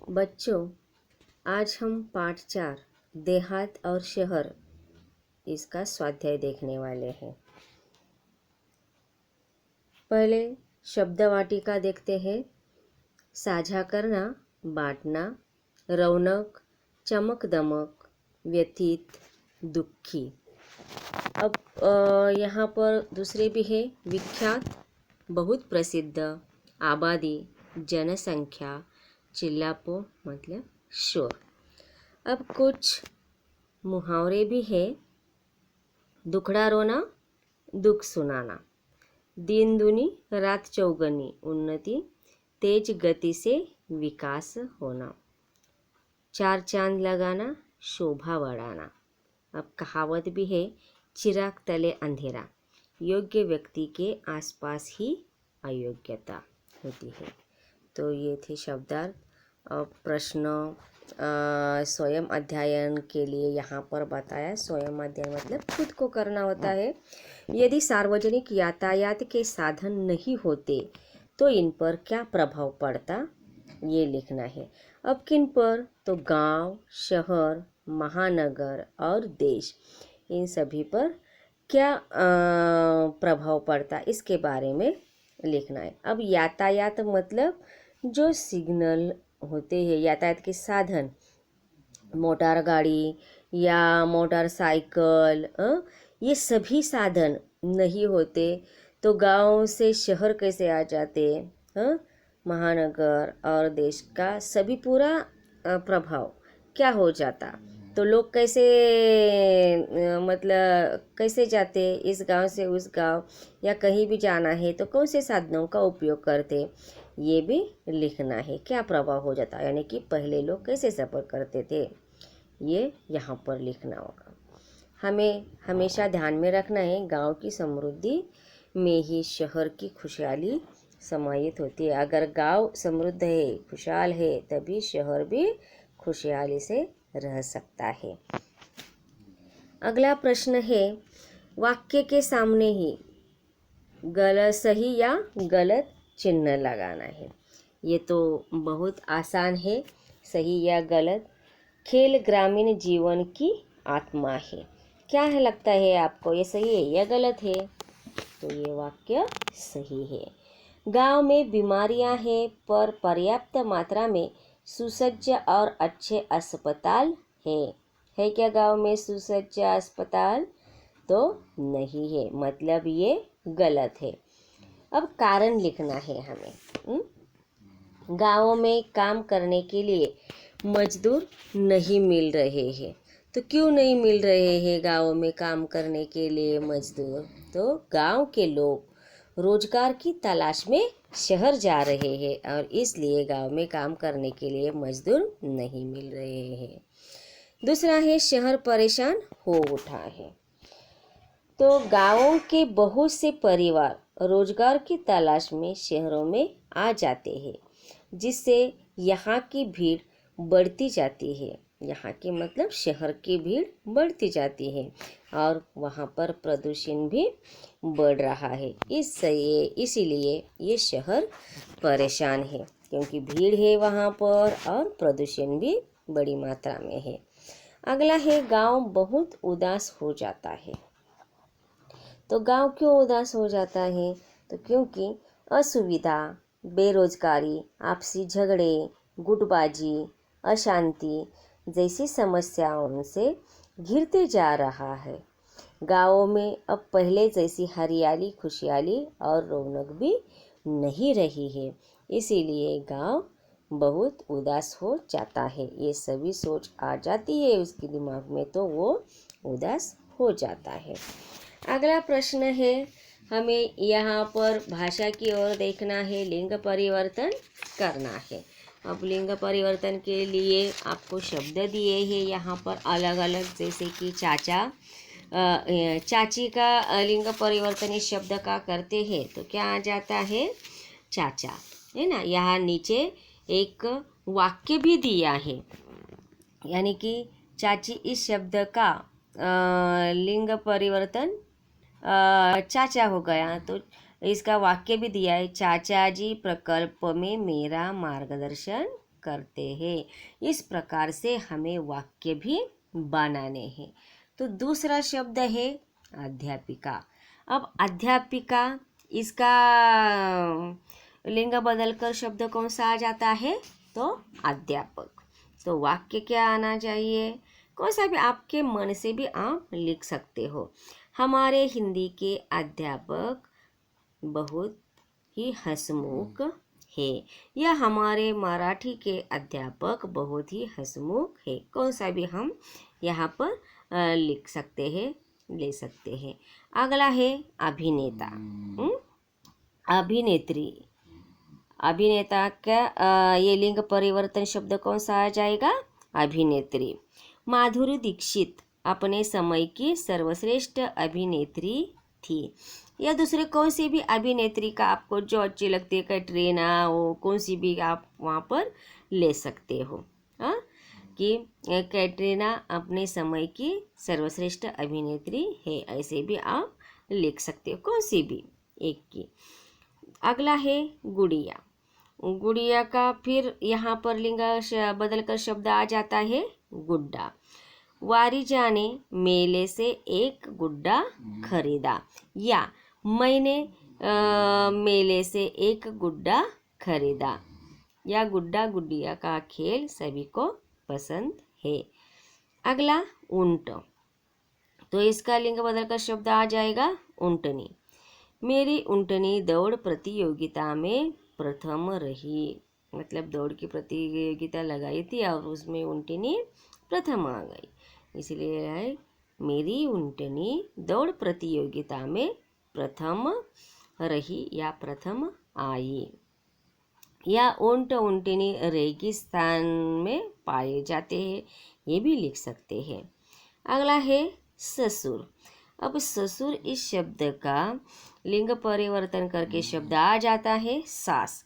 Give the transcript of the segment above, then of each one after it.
बच्चों, आज हम पाठ 4 देहात और शहर इसका स्वाध्याय देखने वाले हैं। पहले शब्द वाटिका देखते हैं। साझा करना, बांटना, रौनक, चमक दमक, व्यथित, दुखी। अब यहाँ पर दूसरे भी है। विख्यात, बहुत प्रसिद्ध, आबादी, जनसंख्या, चिल्लापो मतलब शोर। अब कुछ मुहावरे भी है। दुखड़ा रोना, दुख सुनाना, दिन दूनी रात चौगनी, उन्नति, तेज गति से विकास होना, चार चांद लगाना, शोभा बढ़ाना। अब कहावत भी है, चिराग तले अंधेरा, योग्य व्यक्ति के आसपास ही अयोग्यता होती है। तो ये थे शब्दार्थ। अब प्रश्न स्वयं अध्ययन के लिए यहाँ पर बताया। स्वयं अध्ययन मतलब खुद को करना होता है। यदि सार्वजनिक यातायात के साधन नहीं होते तो इन पर क्या प्रभाव पड़ता, ये लिखना है। अब किन पर, तो गांव, शहर, महानगर और देश, इन सभी पर क्या प्रभाव पड़ता, इसके बारे में लिखना है। अब यातायात मतलब जो सिग्नल होते हैं, यातायात के साधन, मोटर गाड़ी या मोटरसाइकिल, ये सभी साधन नहीं होते तो गांव से शहर कैसे आ जाते, महानगर और देश का सभी पूरा प्रभाव क्या हो जाता। तो लोग कैसे मतलब कैसे जाते इस गांव से उस गांव, या कहीं भी जाना है तो कौन से साधनों का उपयोग करते, ये भी लिखना है। क्या प्रभाव हो जाता, यानी कि पहले लोग कैसे सफ़र करते थे, ये यहाँ पर लिखना होगा। हमें हमेशा ध्यान में रखना है, गांव की समृद्धि में ही शहर की खुशहाली समाहित होती है। अगर गांव समृद्ध है, खुशहाल है, तभी शहर भी खुशहाली से रह सकता है। अगला प्रश्न है, वाक्य के सामने ही गलत, सही या गलत चिन्ह लगाना है। ये तो बहुत आसान है। सही या गलत। खेल ग्रामीण जीवन की आत्मा है। क्या है लगता है आपको, ये सही है या गलत है? तो ये वाक्य सही है। गांव में बीमारियां हैं पर पर्याप्त मात्रा में सुसज्ज और अच्छे अस्पताल है क्या गांव में सुसज्ज अस्पताल? तो नहीं है, मतलब ये गलत है। अब कारण लिखना है हमें। गाँवों में काम करने के लिए मजदूर नहीं मिल रहे हैं। तो क्यों नहीं मिल रहे हैं गाँवों में काम करने के लिए मजदूर? तो गांव के लोग रोजगार की तलाश में शहर जा रहे हैं और इसलिए गांव में काम करने के लिए मजदूर नहीं मिल रहे हैं। दूसरा है, शहर परेशान हो उठा है। तो गांवों के बहुत से परिवार रोजगार की तलाश में शहरों में आ जाते हैं, जिससे यहाँ की भीड़ बढ़ती जाती है। यहाँ की मतलब शहर की भीड़ बढ़ती जाती है और वहाँ पर प्रदूषण भी बढ़ रहा है। इसीलिए ये शहर परेशान है, क्योंकि भीड़ है वहाँ पर और प्रदूषण भी बड़ी मात्रा में है। अगला है, गांव बहुत उदास हो जाता है। तो गांव क्यों उदास हो जाता है? तो क्योंकि असुविधा, बेरोजगारी, आपसी झगड़े, गुटबाजी, अशांति जैसी समस्याओं से घिरते जा रहा है। गाँवों में अब पहले जैसी हरियाली, खुशहाली और रौनक भी नहीं रही है। इसीलिए गांव बहुत उदास हो जाता है। ये सभी सोच आ जाती है उसके दिमाग में तो वो उदास हो जाता है। अगला प्रश्न है, हमें यहाँ पर भाषा की ओर देखना है, लिंग परिवर्तन करना है। अब लिंग परिवर्तन के लिए आपको शब्द दिए हैं यहाँ पर अलग अलग, जैसे कि चाचा, चाची का लिंग परिवर्तन इस शब्द का करते हैं तो क्या आ जाता है? चाचा, है ना। यहाँ नीचे एक वाक्य भी दिया है, यानी कि चाची इस शब्द का लिंग परिवर्तन चाचा हो गया। तो इसका वाक्य भी दिया है, चाचा जी प्रकल्प में मेरा मार्गदर्शन करते हैं। इस प्रकार से हमें वाक्य भी बनाने हैं। तो दूसरा शब्द है अध्यापिका। अब अध्यापिका, इसका लिंग बदलकर शब्द कौन सा आ जाता है? तो अध्यापक। तो वाक्य क्या आना चाहिए? कौन सा भी आपके मन से भी आप लिख सकते हो। हमारे हिंदी के अध्यापक बहुत ही हंसमुख है, या हमारे मराठी के अध्यापक बहुत ही हंसमुख है। कौन सा भी हम यहाँ पर लिख सकते हैं, ले सकते हैं। अगला है अभिनेता। अभिनेत्री। अभिनेता का ये लिंग परिवर्तन शब्द कौन सा आ जाएगा? अभिनेत्री। माधुरी दीक्षित अपने समय की सर्वश्रेष्ठ अभिनेत्री थी। या दूसरे कौन सी भी अभिनेत्री का आपको जो अच्छी लगती है, कैटरीना, वो कौन सी भी आप वहाँ पर ले सकते हो। हाँ, कि कैटरीना अपने समय की सर्वश्रेष्ठ अभिनेत्री है, ऐसे भी आप लिख सकते हो, कौन सी भी एक की। अगला है गुड़िया। गुड़िया का फिर यहाँ पर लिंग बदलकर शब्द आ जाता है गुड्डा। वारिजा ने मेले से एक गुड्डा खरीदा, या मैंने मेले से एक गुड्डा खरीदा। या गुड्डा गुड़िया का खेल सभी को पसंद है। अगला ऊंट। तो इसका लिंग बदलकर शब्द आ जाएगा ऊंटनी। मेरी ऊंटनी दौड़ प्रतियोगिता में प्रथम रही। मतलब दौड़ की प्रतियोगिता लगाई थी और उसमें ऊंटनी प्रथम आ गई, इसलिए है मेरी ऊंटनी दौड़ प्रतियोगिता में प्रथम रही या प्रथम आई। या ऊंट ऊंटनी रेगिस्तान में पाए जाते हैं, ये भी लिख सकते हैं। अगला है ससुर। अब ससुर इस शब्द का लिंग परिवर्तन करके शब्द आ जाता है सास।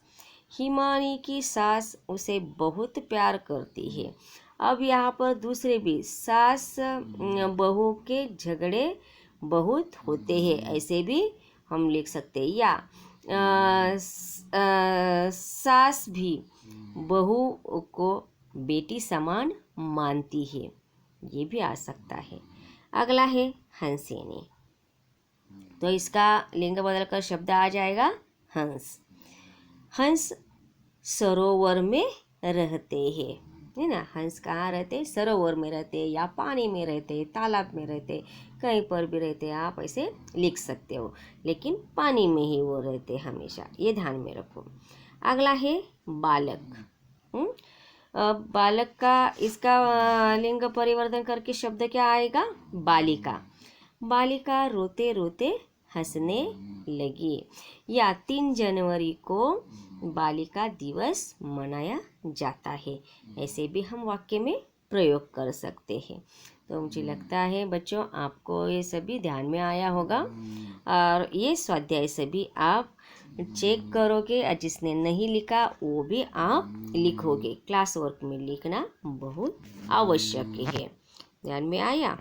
हिमानी की सास उसे बहुत प्यार करती है। अब यहाँ पर दूसरे भी सास बहू के झगड़े बहुत होते हैं, ऐसे भी हम लिख सकते हैं। या सास भी बहू को बेटी समान मानती है, ये भी आ सकता है। अगला है हंसिनी। तो इसका लिंग बदलकर शब्द आ जाएगा हंस। हंस सरोवर में रहते हैं, है ना। हंस कहाँ रहते हैं? सरोवर में रहते हैं, या पानी में रहते हैं, तालाब में रहते हैं, कहीं पर भी रहते हैं, आप ऐसे लिख सकते हो, लेकिन पानी में ही वो रहते हैं हमेशा, ये ध्यान में रखो। अगला है बालक। बालक का इसका लिंग परिवर्तन करके शब्द क्या आएगा? बालिका। बालिका रोते रोते हंसने लगी। या 3 जनवरी को बालिका दिवस मनाया जाता है, ऐसे भी हम वाक्य में प्रयोग कर सकते हैं। तो मुझे लगता है बच्चों आपको ये सभी ध्यान में आया होगा, और ये स्वाध्याय सभी आप चेक करोगे, और जिसने नहीं लिखा वो भी आप लिखोगे। क्लास वर्क में लिखना बहुत आवश्यक है। ध्यान में आया?